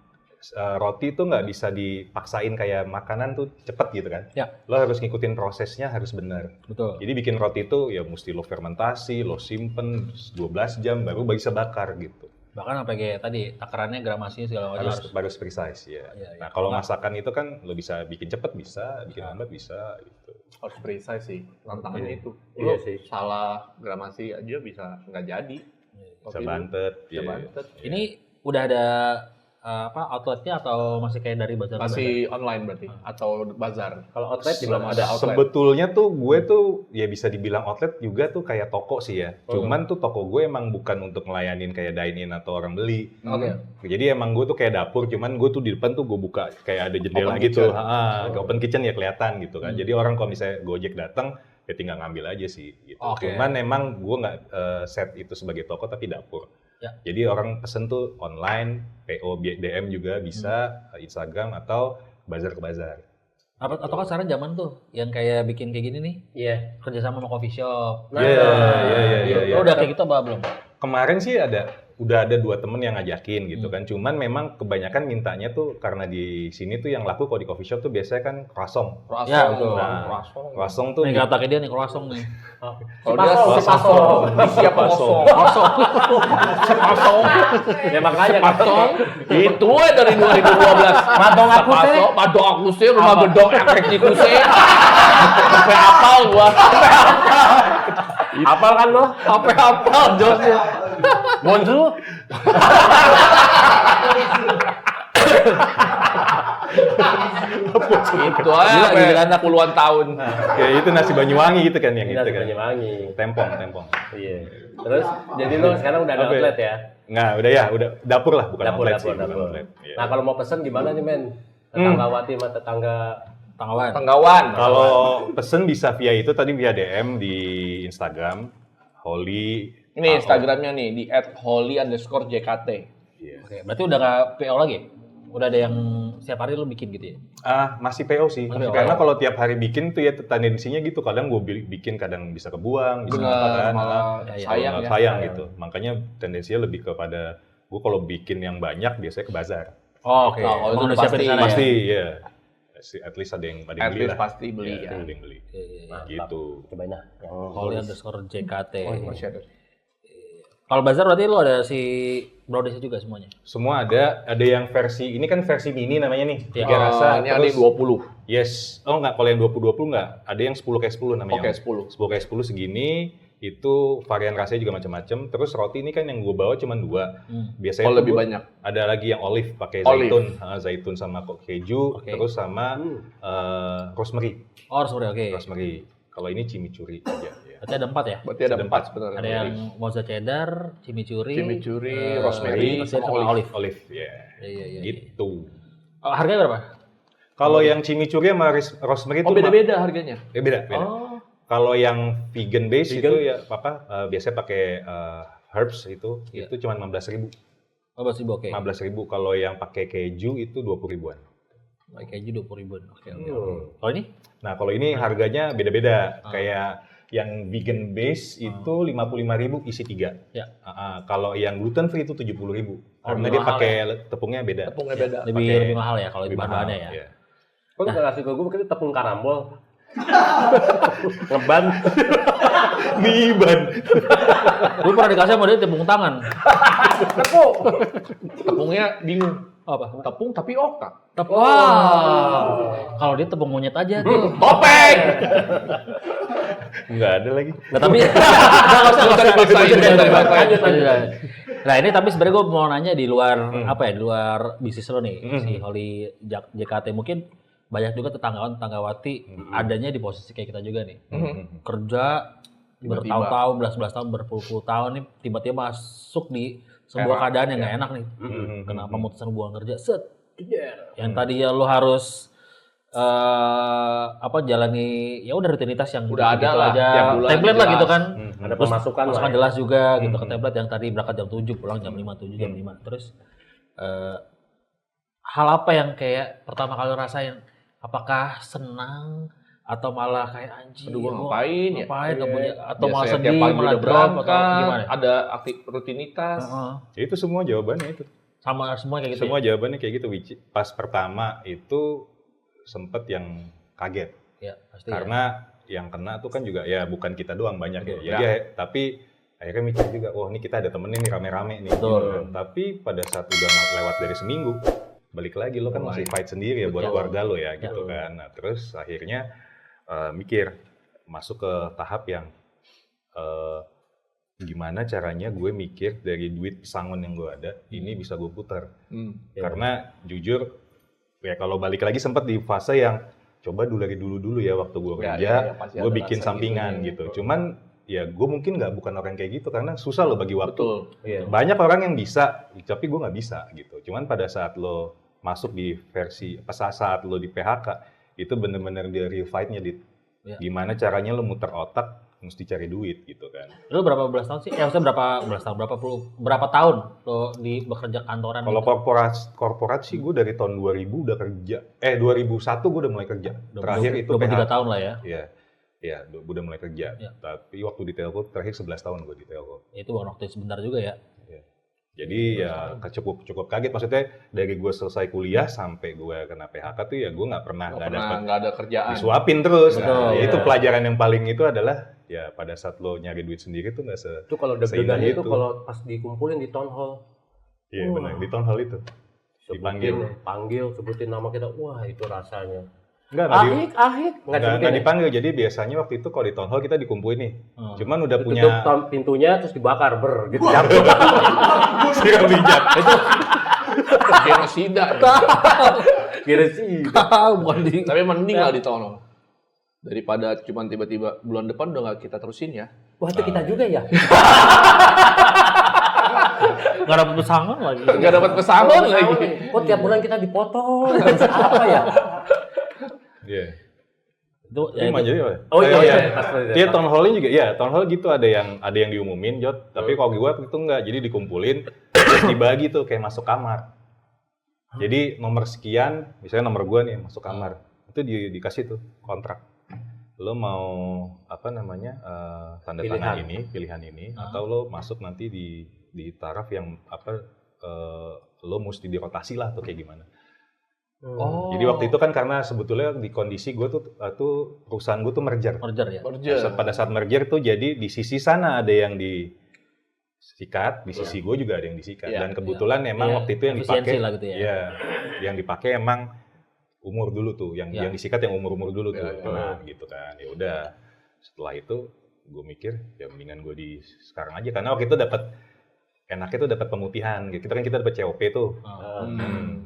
roti tuh nggak bisa dipaksain kayak makanan tuh cepet gitu kan. Ya. Lo harus ngikutin prosesnya harus benar. Betul. Jadi bikin roti itu ya mesti lo fermentasi, lo simpen 12 jam baru bisa bakar gitu. Bahkan sampai kayak tadi takarannya gramasinya segala macam Harus precise ya. Iya, iya. Nah kalau masakan itu kan lo bisa bikin cepet bisa, bikin lambat bisa gitu. Harus precise sih. Tantangannya itu. Iya Lu sih. salah gramasi aja bisa nggak jadi. Bisa bantet. Bisa ya. bantet. Ini udah ada outletnya atau masih kayak dari bazar? Masih online berarti atau bazar. Kalau outlet di Belum mana? ada outlet. Sebetulnya tuh gue tuh ya bisa dibilang outlet juga tuh kayak toko sih ya. Cuman tuh toko gue emang bukan untuk ngelayanin kayak dine-in atau orang beli. Oke. Jadi emang gue tuh kayak dapur, cuman gue tuh di depan tuh gue buka kayak ada jendela Open gitu. kitchen. Open kitchen ya kelihatan gitu kan. Jadi orang kalau misalnya Gojek datang ya tinggal ngambil aja sih gitu. Oke. Cuman emang gue nggak set itu sebagai toko tapi dapur. Ya. Jadi orang pesen tuh online, PO, DM juga bisa, Instagram atau bazar ke bazar. Atau kan sekarang zaman tuh yang kayak bikin kayak gini nih, Iya. kerjasama sama coffee shop. Nah, Iya. Lo udah kayak gitu apa belum? Kemarin sih udah ada 2 temen yang ngajakin gitu kan. Cuman memang kebanyakan mintanya tuh karena di sini tuh yang laku kalau di coffee shop tuh biasanya kan croissant. Croissant. Ya, betul. Croissant tuh Nih kata dia nih croissant nih. Kalau dia pasong. Siapa kosong? Pasong. Ya makanya Pasong. Itu dari 2012. Madong aku sih. Madong aku sih, rumah gedong efektif sih. Sampai apal gua. Apal kan lo? Sampai apal Josnya. Bonjour. Itu aja gila anak puluhan tahun. ya itu nasi Banyuwangi gitu kan yang Ini itu nasi kan. Banyuwangi. Tempong. Iya. Terus jadi lo sekarang udah ada Apa ya? outlet ya? Nggak, udah dapur lah, bukan outlet sih, bukan dapur. outlet. Iya. Nah kalau mau pesen gimana nih men? Tetanggawati sama tetangga. Tanggawan. Tenggawan. Kalau pesen bisa via itu tadi via DM di Instagram, Holy. Ini Instagramnya nih di @holy_jkt. Iya. Oke, berarti udah nggak PO lagi? Udah ada yang setiap hari lo bikin gitu ya? Masih PO sih. Masih PO. Karena kalau tiap hari bikin tuh ya tendensinya gitu. Kadang gue bikin, kadang bisa kebuang, bisa apa Benar, kan. malah Ya, ya, sayang ya. Sayang gitu. Makanya tendensinya lebih kepada gue kalau bikin yang banyak biasanya ke bazar. Oh, oke. Nah, kalau Emang itu udah siapin pasti. di sana ya? Pasti ya. at least ada yang At beli least lah. pasti beli Ya, ya. ada yang beli. Mantap. Gitu. Cobain lah yang Holly_JKT. Masih ada. Kalau bazar berarti lu ada si brownies juga semuanya. Semua ada yang versi, ini kan versi mini namanya nih, Ya. 3 rasa. Ini ada yang 20. Yes, oh enggak, kalau yang 20-20 enggak, ada yang 10x10 namanya. Oke, 10. 10x10 segini, itu varian rasanya juga macam-macam. Terus roti ini kan yang gue bawa cuma 2. Biasanya Oh, tuh lebih gua banyak. ada lagi yang olive, pakai Olive. zaitun sama keju, Oke. terus sama rosemary. Oh, sorry, oke. Rosemary. Kalau ini chimichurri aja. Ya. Berarti ada 4 ya? Berarti ada 4 sebenarnya. Ada yang mozzarella cheddar, chimichurri, rosemary, sama olive. Olive, ya. Iya. Gitu. Oh, harganya berapa? Kalau yang chimichurri sama rosemary itu Oh, beda-beda harganya. beda. Oh. Kalau yang vegan base itu ya biasanya pakai herbs itu cuma 15.000. Oh, masih oke. 15.000. Kalau yang pakai keju itu 20 ribuan. Pakai keju 20 ribuan. Oke. Kalau ini? Nah, kalau ini harganya beda-beda. Kayak yang vegan base itu 55.000 isi 3. Ya. Kalau yang gluten free itu 70.000. Karena lebih dia mahal pakai tepungnya beda. Tepungnya beda. Lebih mahal ya kalau di Lebih bahan-bahannya mahal, ya. iya. Kok nggak kasih ke gue mungkin tepung karambol. Ngeban. Niban. Gue pernah dikasih sama dia tepung tangan. Tepungnya bingung. Apa? Tepung tapi oka. Wah. Kalau dia tepung monyet aja tuh. Topeng. Enggak ada lagi. Nah, tapi nggak usah dipaksain, lanjut. Nah, ini tapi sebenarnya gue mau nanya di luar apa ya? Di luar bisnis lo nih, si Holly JKT mungkin banyak juga tetanggawati adanya di posisi kayak kita juga nih. Kerja bertahun-tahun, belas-belas tahun, berpuluh-puluh tahun nih tiba-tiba masuk di sebuah keadaan yang nggak enak nih. Kenapa mutusin hubungan kerja? Set. Yang tadi ya lo harus jalani ya udah rutinitas yang Udah gitu ada lah, aja. tiap bulan Template lah jelas. gitu kan. Ada pemasukan lah. Masukan Ya. jelas juga gitu ke template yang tadi berangkat jam 7 pulang jam 5, 7 jam 5. Terus hal apa yang kayak pertama kali rasain? Apakah senang atau malah kayak anjing? Aduh, gua ngapain ya? Ngapain nggak punya atau malah Biasanya sedih, tiap pagi malah udah drop atau berangkat, gimana? ada rutinitas. Ya, itu semua jawabannya itu. Sama semua kayak gitu. Semua Ya? jawabannya kayak gitu. Pas pertama itu sempet yang kaget. Ya, pasti. Karena yang kena tuh kan juga ya bukan kita doang, banyak ya. Ya. Jadi tapi akhirnya mikir juga, oh ini kita ada temennya nih rame-rame nih. Betul. Gitu kan. Tapi pada saat udah lewat dari seminggu, balik lagi lo kan masih fight sendiri ya buat Betul. keluarga lo ya gitu kan. Nah terus akhirnya mikir masuk ke tahap yang gimana caranya gue mikir dari duit pesangon yang gue ada ini bisa gue putar. Karena jujur ya kalau balik lagi sempat di fase yang coba dari dulu ya waktu gue kerja, pasti gue ada bikin rasa sampingan gitu. Cuman ya gue mungkin bukan orang kayak gitu karena susah lo bagi waktu. Betul. Iya. Banyak orang yang bisa, tapi gue nggak bisa gitu. Cuman pada saat lo masuk di versi, pas saat lo di PHK, itu bener-bener di real fight-nya di gimana caranya lo muter otak, mesti cari duit gitu kan. Lu berapa belas tahun sih? Maksudnya berapa tahun lo di bekerja kantoran? Kalau gitu? korporat sih gue dari tahun 2000 udah kerja. 2001 gue udah mulai kerja. Terakhir itu 23 tahun lah ya. Iya, gue udah mulai kerja. Ya. Tapi waktu di Telco terakhir 11 tahun gue di Telco. Itu waktu sebentar juga ya. Jadi ya cukup kaget, maksudnya dari gue selesai kuliah sampai gue kena PHK tuh ya gue nggak pernah nggak ada kerjaan. disuapin terus. Betul, Nah, ya. itu pelajaran yang paling itu adalah ya pada saat lo nyari duit sendiri tuh nggak Itu kalau seindah deg-degannya itu kalau pas dikumpulin di town hall. Iya benar, di town hall itu Panggil, sebutin nama kita. Wah, itu rasanya. Ahik. Nggak Dipanggil. Jadi biasanya waktu itu kalau di town hall kita dikumpulin nih. Cuman udah Tutup punya pintunya terus dibakar gitu jatuh. siram bijak. Itu Genosida. kira sih. Bukan di. Tapi mending lah ditolong. Daripada cuman tiba-tiba bulan depan udah nggak kita terusin ya. Wah, itu kita juga ya. Nggak dapet pesangon lagi. Nggak dapat pesangon lagi. Kok tiap bulan kita dipotong? Apa ya? Iya. Itu Itu manjanya apa? Oh iya. Iya, town hall-nya juga. Ya, town hall gitu ada yang diumumin, Jot. Tapi kalau gue itu enggak. Jadi dikumpulin terus dibagi tuh kayak masuk kamar. Jadi nomor sekian, misalnya nomor gue nih masuk kamar. Itu dikasih tuh kontrak. Lo mau tanda tangan pilihan ini atau lo masuk nanti di taraf yang lo mesti dirotasi lah atau kayak gimana. Oh. Jadi waktu itu kan karena sebetulnya di kondisi gue tuh perusahaan gue tuh merger. Merger ya. Pada saat merger tuh jadi di sisi sana ada yang disikat, di sisi gue juga ada yang disikat. Dan kebetulan emang waktu itu yang dipakai, lah gitu ya. ya, yang dipakai emang umur dulu tuh, yang disikat yang umur dulu tuh, nah gitu kan. Ya udah, setelah itu gue mikir ya mendingan gue di sekarang aja karena waktu itu enaknya tuh dapat pemutihan. Kita dapat COP tuh.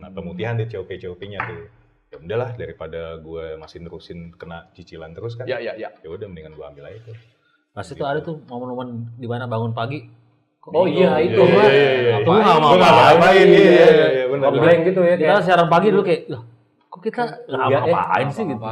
Nah pemutihan di COP-nya tuh. Ya udahlah daripada gue masih nerusin kena cicilan terus kan. Ya. Ya udah mendingan gue ambil aja tuh. Pas itu ada tuh momen-momen di mana bangun pagi. Oh iya itu. Aku nggak mau ngapain. Iya benar. Ngobrolin gitu ya. Kita siaran pagi dulu kayak, loh, kok kita nggak ngapain sih gitu.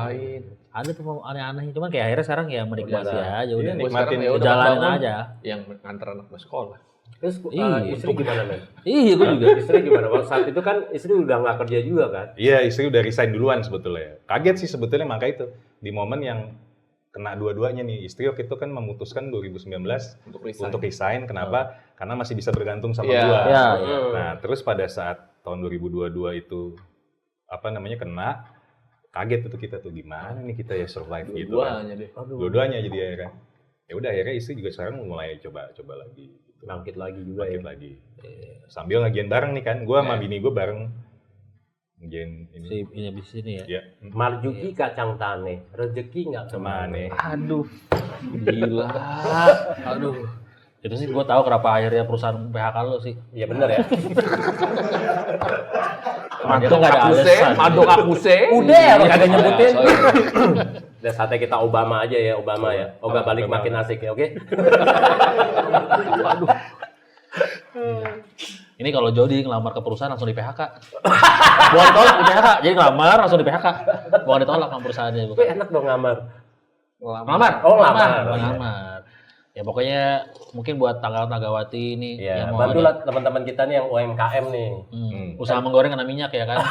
Ada tuh aneh-aneh, cuman kayak akhirnya sekarang ya menikmati aja, udah nikmatin jalanin aja. Yang nganter anak ke sekolah. Terus istri gimana, Men? Iya, gue juga. Istri gimana? Waktu saat itu kan istri udah nggak kerja juga kan? Iya, istri udah resign duluan sebetulnya. Kaget sih sebetulnya maka itu. Di momen yang kena dua-duanya nih. Istri waktu itu kan memutuskan 2019 untuk resign. Kenapa? Karena masih bisa bergantung sama gua. Nah, terus pada saat tahun 2022 itu kena, kaget itu kita tuh gimana nih kita ya survive gitu kan. Dua-duanya jadi akhirnya. Ya udah akhirnya istri juga sekarang mulai coba lagi. Bangkit lagi juga lagi. Sambil ngajian bareng nih kan. Gua sama bini gua bareng ngajian ini. Ini bisnis ini ya. Iya. Marjuki kacang tane, rezeki nggak kemana. Aduh, gila. Aduh. Itu sih gue tahu kenapa akhirnya perusahaan PHK lo sih. Iya benar ya. Madok akuse. Udah ya, kagak nyebutin. Udah saatnya kita Obama aja ya, Obama ya. Oga balik makin asik ya, oke? Waduh. Ini kalau Jody ngelamar ke perusahaan langsung di PHK. Bukan ditolak di PHK, jadi ngelamar langsung di PHK. Bukan ditolak sama perusahaannya. Tapi enak dong ngelamar. Ngelamar? Oh, ngelamar. Ngelamar. Ya pokoknya mungkin buat Tanggawati ini ya, yang mau bantulah teman-teman kita nih yang UMKM nih. Usaha menggoreng kena minyak ya kan.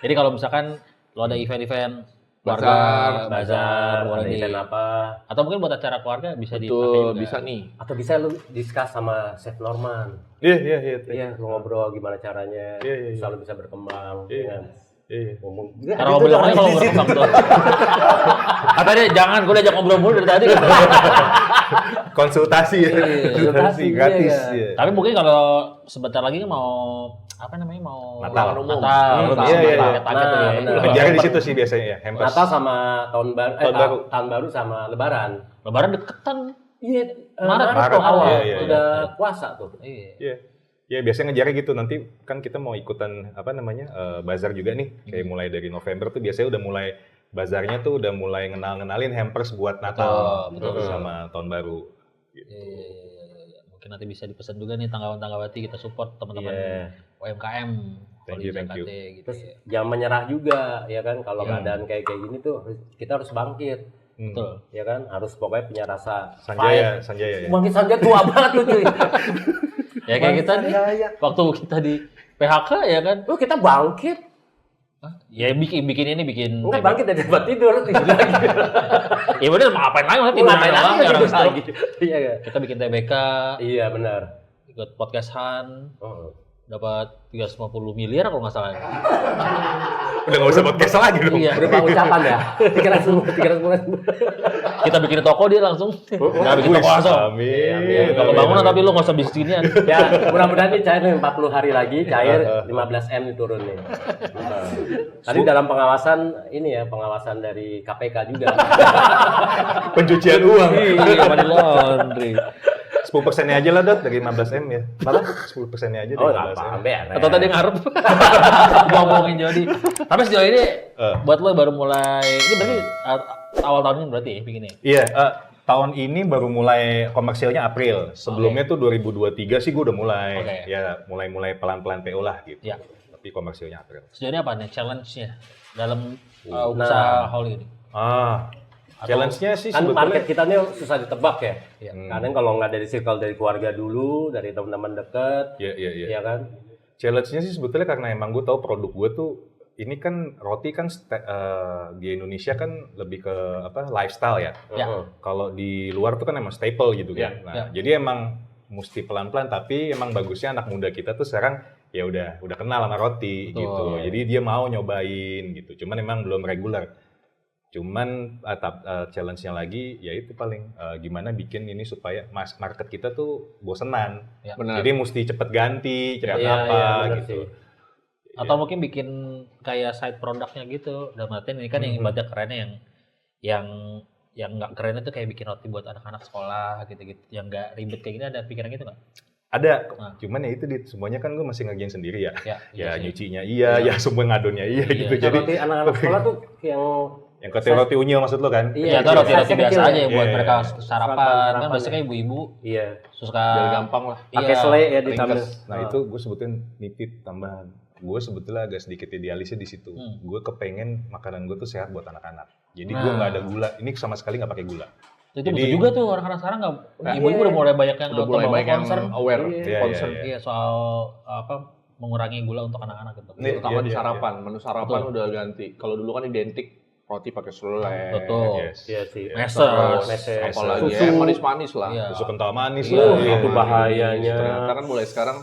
Jadi kalau misalkan lo ada event-event keluarga, bazar, ada event apa, atau mungkin buat acara keluarga bisa dipakai juga. Bisa nih. Atau bisa lu discuss sama Chef Norman. Iya. Lu ngobrol gimana caranya, Iya. selalu bisa berkembang. Iya. Ngomong. Karena ngobrol aja kalau berkembang tuh. Katanya jangan, gue diajak ngobrol mulu dari tadi. Konsultasi ya. Konsultasi gratis. Iya. Tapi mungkin kalau sebentar lagi mau Natal. Iya. Kejarnya di situ sih biasanya ya. Hampers. Natal sama tahun baru, tahun baru sama Lebaran. Lebaran deketan. Iya, Maret awal iya. udah puasa tuh. Iya. Ya biasanya ngejarnya gitu, nanti kan kita mau ikutan bazar juga nih, kayak mulai dari November tuh biasanya udah mulai bazarnya tuh udah mulai ngenalin hampers buat Natal sama tahun baru. Gitu. Mungkin nanti bisa dipesan juga nih Tanggawati kita support teman-teman UMKM. Thank you. Gitu. Terus jangan menyerah juga ya kan, kalau keadaan kayak gini tuh kita harus bangkit. Betul. Ya kan, harus pokoknya punya rasa Sanjaya ya. Bangkit Sanjaya tua banget tuh cuy. Ya kayak kita nih, waktu kita di PHK ya kan. Kita bangkit. Ya bikin Enggak bangkit dari tempat tidur lagi. Ya bener mau ngapain lagi, Ngapain lagi. Iya kan. Kita bikin TBK. Iya benar. Ikut podcastan. Dapat 350 miliar kalau nggak salah. Udah nggak usah podcast lagi dong. Iya. Berupa ucapan ya. 300. Kita bikin toko dia langsung. Nggak bikin toko langsung. Amin. Kalau bangunan tapi lu nggak usah bisnis ginian. Ya mudah-mudahan nih cair nih 40 hari lagi cair 15M nih turun nih. Tadi dalam pengawasan pengawasan dari KPK juga. Pencucian uang. Iya, money laundry. 10%-nya aja lah Dot, dari 15M ya. Berapa? 10%-nya aja dari 15M. Atau tadi ngarep ngomongin Jody. Tapi sejauh ini buat lo baru mulai, ini berarti awal tahun ini berarti ya bikinnya? Iya, tahun ini baru mulai komersilnya April. Sebelumnya tuh 2023 sih gue udah mulai. Ya mulai pelan-pelan PO lah gitu. Ya. Tapi komersilnya April. Sejauh ini apa nih challenge-nya dalam usaha haul ini? Challenge-nya sih kan sebetulnya market kita nih susah ditebak ya. Kadang kalau nggak dari circle dari keluarga dulu, dari teman-teman dekat, Iya kan. Challenge-nya sih sebetulnya karena emang gue tahu produk gue tuh ini kan roti kan di Indonesia kan lebih ke lifestyle ya. Kalau di luar tuh kan emang staple gitu kan. Jadi emang mesti pelan-pelan, tapi emang bagusnya anak muda kita tuh sekarang ya udah kenal sama roti gitu. Jadi dia mau nyobain gitu. Cuman emang belum reguler. Cuman challenge-nya lagi ya itu paling gimana bikin ini supaya market kita tuh bosenan. Ya. Jadi mesti cepet ganti, cepet gitu. Atau mungkin bikin kayak side produknya gitu. Dalam artian ini kan yang ibaratnya kerennya yang nggak keren itu kayak bikin roti buat anak-anak sekolah gitu-gitu. Yang nggak ribet kayak gini, ada pikiran gitu nggak? Ada, cuman ya itu semuanya kan gue masih ngerjain sendiri ya. Iya nyucinya ya semua ngadonnya gitu. Jadi roti anak-anak sekolah tuh yang kata roti unyil maksud lo kan? Iya, itu roti-roti biasa aja ya buat mereka sarapan. Kan biasanya ibu-ibu suka Biar gampang lah. pakai selai ya ditambah. Nah itu gue sebutin nitip tambahan. Gue sebetulnya agak sedikit idealisnya di situ. Gue kepengen makanan gue tuh sehat buat anak-anak. Jadi gue nggak ada gula. Ini sama sekali nggak pakai gula. Itu betul juga tuh orang-orang sekarang nggak. Ibu-ibu udah mulai banyak yang concern, aware, concern. Iya soal mengurangi gula untuk anak-anak gitu. Terutama di sarapan. Menu sarapan udah ganti. Kalau dulu kan identik roti pakai selai. Betul. Iya sih. Meses. Apalagi manis-manis lah. Susu kental manis lah. Itu bahayanya. Ternyata kan mulai sekarang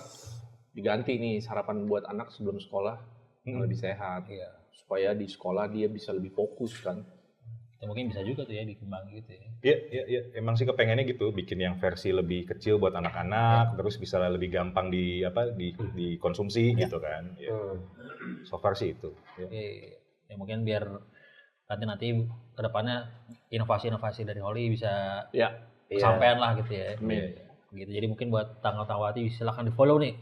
diganti nih sarapan buat anak sebelum sekolah yang lebih sehat. Supaya di sekolah dia bisa lebih fokus kan. Ya, mungkin bisa juga tuh ya dikembangin gitu ya. Iya. Emang sih kepengennya gitu, bikin yang versi lebih kecil buat anak-anak, terus bisa lebih gampang dikonsumsi gitu kan. Ya. So far sih itu. Ya mungkin biar nanti kedepannya inovasi-inovasi dari Holly bisa kesampaian lah gitu ya. Gitu. Jadi mungkin buat tanggal-tanggal silakan di follow nih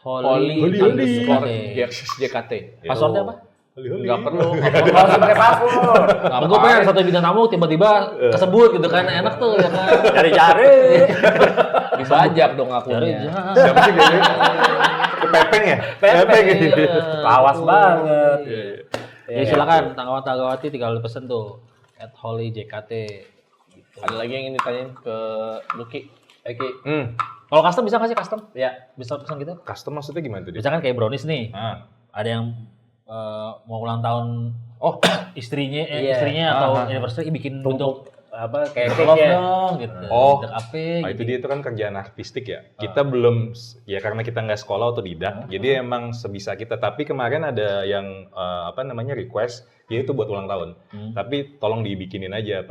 @Holly_JKT. Passwordnya apa? Nggak perlu. Langsung pakai password. Gue pengen satu bintang tamu tiba-tiba kesebut gitu kan, enak tuh ya kan. Cari-cari. Dibajak dong akunnya. Siapa sih gitu? Kepepeng ya? Kepepeng gitu. Lawas banget. Ya silakan Tanggawati tinggal pesen tuh @HollyJKT. Gitu. Ada lagi yang ingin ditanyain ke Lucky? Eki. Kalau custom bisa nggak sih custom? Ya. Bisa pesan gitu? Custom maksudnya gimana tuh? Misalkan kayak brownies nih. Ada yang mau ulang tahun istrinya atau anniversary bikin bentuk kayak love cake dong gitu. Bentuk apa itu dia itu kan kerjaan artistik ya. Kita belum karena kita nggak sekolah otodidak. Jadi emang sebisa kita. Tapi kemarin ada yang request yaitu buat ulang tahun. Tapi tolong dibikinin aja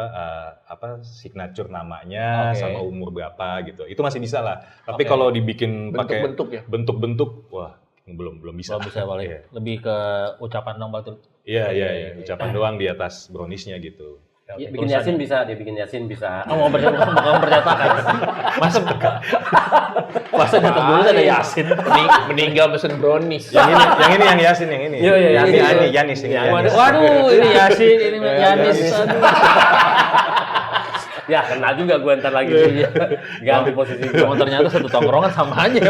signature namanya sama umur berapa gitu. Itu masih bisa lah. Tapi kalau dibikin pakai bentuk-bentuk wah belum bisa. Belum bisa paling. Lebih ke ucapan dong Batu. Iya. Ucapan doang di atas browniesnya gitu. Bikin Yasin bisa, dia bikin Yasin bisa. Mau bercetakan. Masa jatuh dulu ada Yasin. Meninggal mesin brownies. Yang ini yang Yasin yang ini. Iya. Yanis ini. Waduh, ini Yasin, ini Yanis. Ya, kena juga gue ntar lagi. Ganti posisi gue. Ternyata satu tongkrongan sama aja.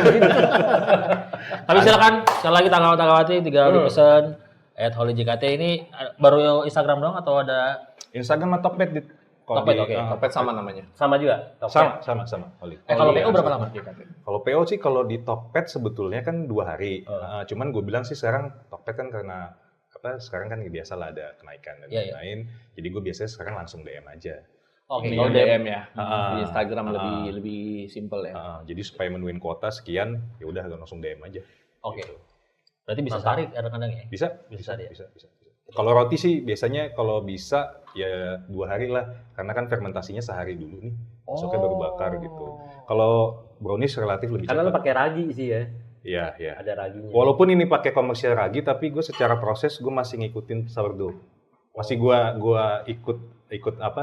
Tapi silakan, sekali lagi Tanggawati tinggal dipesan @HollyJKT ini baru Instagram doang atau ada Instagram atau Tokped dit. Tokped sama namanya. Sama juga. Sama Holly. kalau PO berapa lama? Kalau PO sih kalau di Tokped sebetulnya kan 2 hari. Cuman gue bilang sih sekarang Tokped kan karena sekarang kan biasa lah ada kenaikan dan lain-lain. Jadi gue biasanya sekarang langsung DM aja. Kalau DM ya. Di Instagram lebih simple ya. Jadi supaya menuin kuota sekian, ya udah langsung DM aja. Gitu. Berarti bisa sehari kadang-kadang ya? Bisa. Kalau roti sih biasanya kalau bisa ya 2 hari lah, karena kan fermentasinya sehari dulu nih, besoknya baru bakar gitu. Kalau brownies relatif lebih cepat. Karena lo pakai ragi sih ya. Iya. Ada raginya. Walaupun ini pakai komersial ragi, tapi gue secara proses gue masih ngikutin sourdough. Masih gue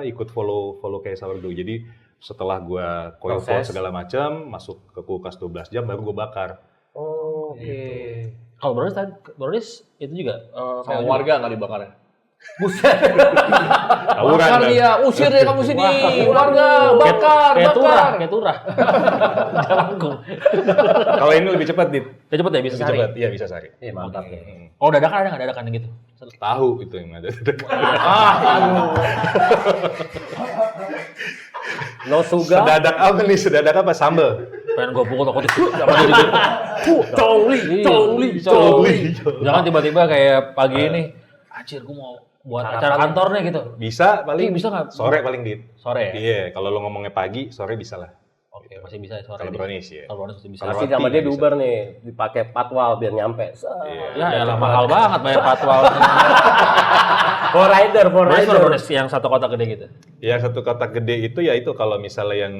ikut follow kayak sourdough. Jadi setelah gue coil pot segala macam, masuk ke kulkas 12 jam baru gue bakar. Oke. Kalau brownies itu juga sama warga nggak dibakarnya? Buset. Bakar dia, usir dia kamu sini. Warga, bakar. Kayak turah. Jalangkung. Kalau ini lebih cepat, Dit. Lebih cepat ya, bisa sehari? Iya, bisa sehari. Iya, mantap. Oh, dadakan ada nggak dadakan gitu? Tahu itu yang ada. No sugar. Sedadak apa? Sambal. Pengen gue pukul takut itu. Tongli. Jangan tiba-tiba kayak pagi ini, anjir gue mau buat acara kantor nih gitu. Bisa paling. Bisa nggak? Sore paling, Dit. Sore ya? Iya, kalau lo ngomongnya pagi, sore bisa lah. Oke, masih bisa ya suara Kalau brownies ya. Kalau brownies masih bisa. Masih roti sama dia nggak bisa. diuber nih, dipakai patwal biar nyampe. Ya elah mahal banget bayar patwal. For rider. Brownies yang satu kotak gede gitu. Yang satu kotak gede itu ya itu kalau misalnya yang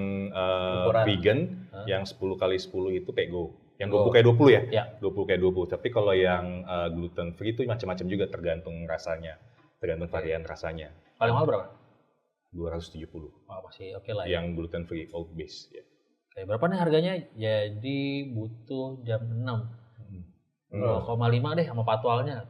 Ukuran. vegan, yang 10 kali 10 itu pego. Yang 20 kayak 20 ya? Ya. 20 kayak 20. Tapi kalau yang gluten free itu macam-macam juga tergantung rasanya. Tergantung varian rasanya. Paling mahal berapa? 270. Oh, masih oke lah ya. Yang gluten free oat base ya. Oke, berapa nih harganya? Jadi butuh jam 6. 2,5 deh sama patwalnya.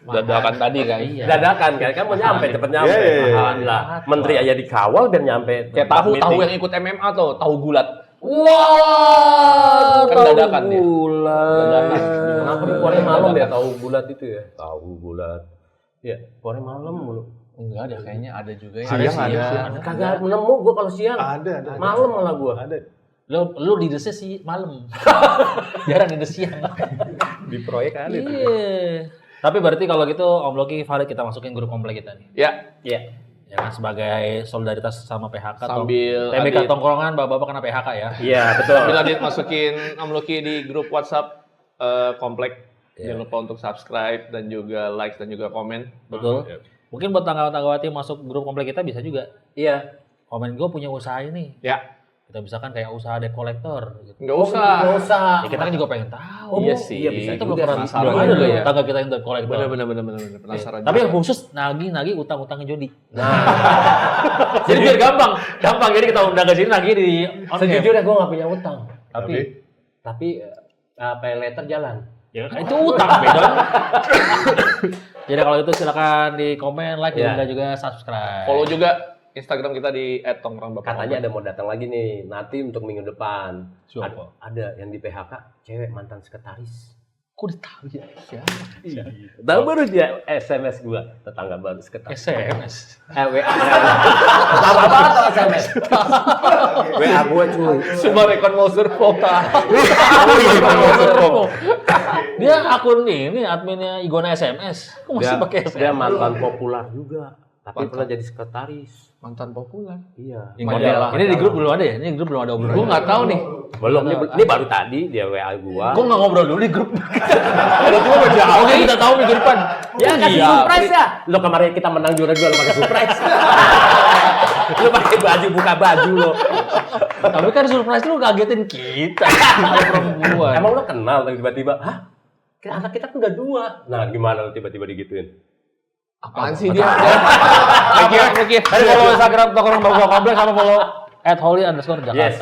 Dadakan tadi kan. Iya. Dadakan kan mau nyampe cepet nyampe. Iya, iya, iya. Alhamdulillah. Menteri aja dikawal biar nyampe. Kayak tempat tahu meeting. yang ikut MMA tuh, tahu gulat. Wah, Kan tahu dadakan dia. bulat. Dadakan. Kenapa di keluarnya malam ya tahu bulat itu ya? Tahu bulat. Iya, keluarnya malam mulu. Enggak ada kayaknya ada juga ya. Siang ada, siang. Kagak nemu gua kalau siang. Ada. Malam malah gua. Ada. Lu di desnya sih malam. Jarang di des siang. Di proyek ada itu. Iya. Tapi berarti kalau gitu Om Loki valid kita masukin grup komplek kita nih. Ya, Iya. Ya kan sebagai solidaritas sama PHK sambil TBK Adit- tongkrongan bapak-bapak kena PHK ya. Iya, betul. sambil Adit masukin Om Lucky di grup WhatsApp komplek. Iya. Jangan lupa untuk subscribe dan juga like dan juga komen. Betul. Iya. Mungkin buat tangga-tanggawati masuk grup komplek kita bisa juga. Iya. Komen gue punya usaha ini. Ya, Kita misalkan kayak usaha debt collector gitu. nggak usah. Nggak usah. Ya, kita kan juga pengen tahu. Iya sih. Iya, bisa Kita juga. belum pernah Penasaran belum ada juga loh ya. tangga kita yang debt collector. Bener. Penasaran Tapi yang juga. khusus nagih utang-utangnya jodi. Nah, Jadi biar gampang. Jadi kita undang ke sini nagih di on cam. sejujurnya gua nggak punya utang. Tapi Pay later jalan. ya kan itu utang beda. Jadi kalau itu silakan di komen, like, Ya. dan juga subscribe. Follow juga Instagram kita di @tongkrongbapak. Katanya ada mau datang lagi nih, nanti untuk minggu depan. Siapa? Ada yang di PHK, cewek mantan sekretaris. Kok ditahu ya? Siapa? Tahu baru dia SMS gua, tetangga baru sekretaris. SMS. WA. Lama banget tuh SMS. WA gua cuy. Sumarekon mau surfo. Dia akun ini adminnya Igona SMS. Kok masih pakai SMS? Dia mantan populer juga, tapi pernah jadi sekretaris. Mantan populer. Iya. Ini di grup belum ada ya? Ini di grup belum ada obrolan. Gue nggak tahu nih. Belum, ini baru tadi dia WA gua. Kok nggak ngobrol dulu di grup? Ada juga mau jauh. Oke, kita tahu minggu depan. Ya kasih Iya. surprise ya. Lo kemarin kita menang juara 2 lo pakai surprise. Lo pakai baju buka baju lo. Tapi kan surprise lu ngagetin kita. Ada perempuan. Emang lo kenal dan tiba-tiba, hah? Anak kita kan udah 2. Nah, gimana lo tiba-tiba digituin? Apaan sih dia? Tadi follow Instagram Tongkrong Bapak Kompleks sama follow @holy_jakarta. Yes.